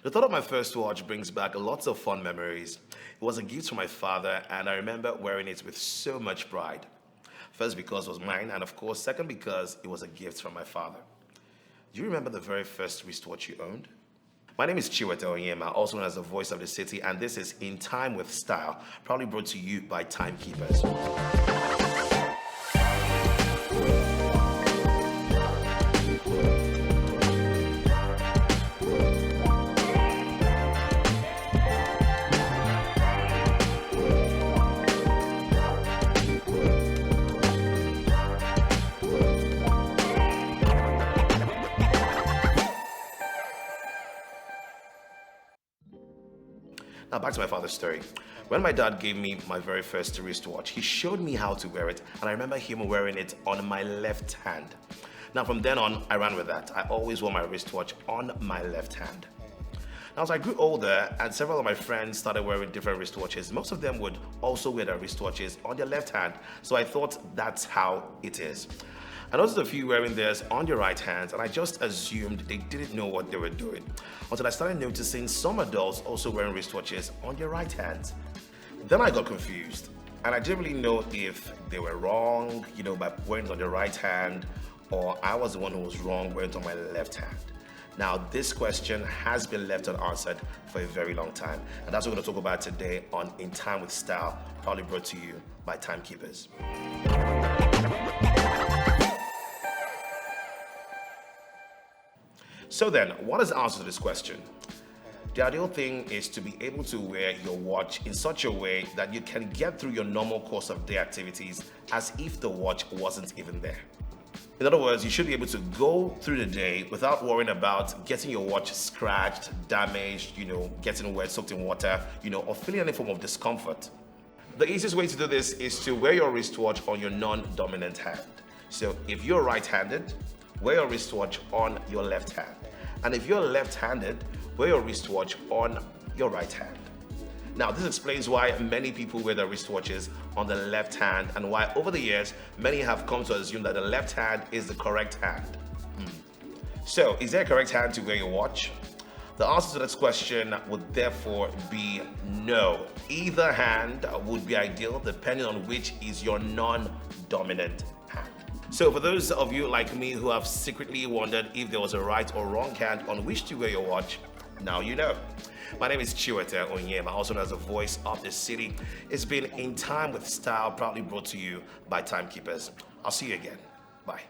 The thought of my first watch brings back lots of fun memories. It was a gift from my father, and I remember wearing it with so much pride. First, because it was mine, and of course, second, because it was a gift from my father. Do you remember the very first wristwatch you owned? My name is Chiwete Onyema, also known as the voice of the city, and this is In Time with Style, proudly brought to you by Timekeepers. Now back to my father's story. When my dad gave me my very first wristwatch, he showed me how to wear it, and I remember him wearing it on my left hand. Now from then on, I ran with that. I always wore my wristwatch on my left hand. Now as I grew older and several of my friends started wearing different wristwatches, most of them would also wear their wristwatches on their left hand, so I thought that's how it is. I noticed a few wearing theirs on their right hands, and I just assumed they didn't know what they were doing until I started noticing some adults also wearing wristwatches on their right hands. Then I got confused, and I didn't really know if they were wrong, by wearing it on their right hand, or I was the one who was wrong wearing it on my left hand. Now, this question has been left unanswered for a very long time, and that's what we're going to talk about today on In Time with Style, proudly brought to you by Timekeepers. So then, what is the answer to this question? The ideal thing is to be able to wear your watch in such a way that you can get through your normal course of day activities as if the watch wasn't even there. In other words, you should be able to go through the day without worrying about getting your watch scratched, damaged, getting wet, soaked in water, or feeling any form of discomfort. The easiest way to do this is to wear your wristwatch on your non-dominant hand. So if you're right-handed, wear your wristwatch on your left hand. And if you're left-handed, wear your wristwatch on your right hand. Now, this explains why many people wear their wristwatches on the left hand, and why over the years, many have come to assume that the left hand is the correct hand. So, is there a correct hand to wear your watch? The answer to this question would therefore be no. Either hand would be ideal depending on which is your non-dominant hand. So for those of you like me who have secretly wondered if there was a right or wrong hand on which to wear your watch, now you know. My name is Chiwete Onyema, also known as the voice of the city. It's been In Time with Style, proudly brought to you by Timekeepers. I'll see you again. Bye.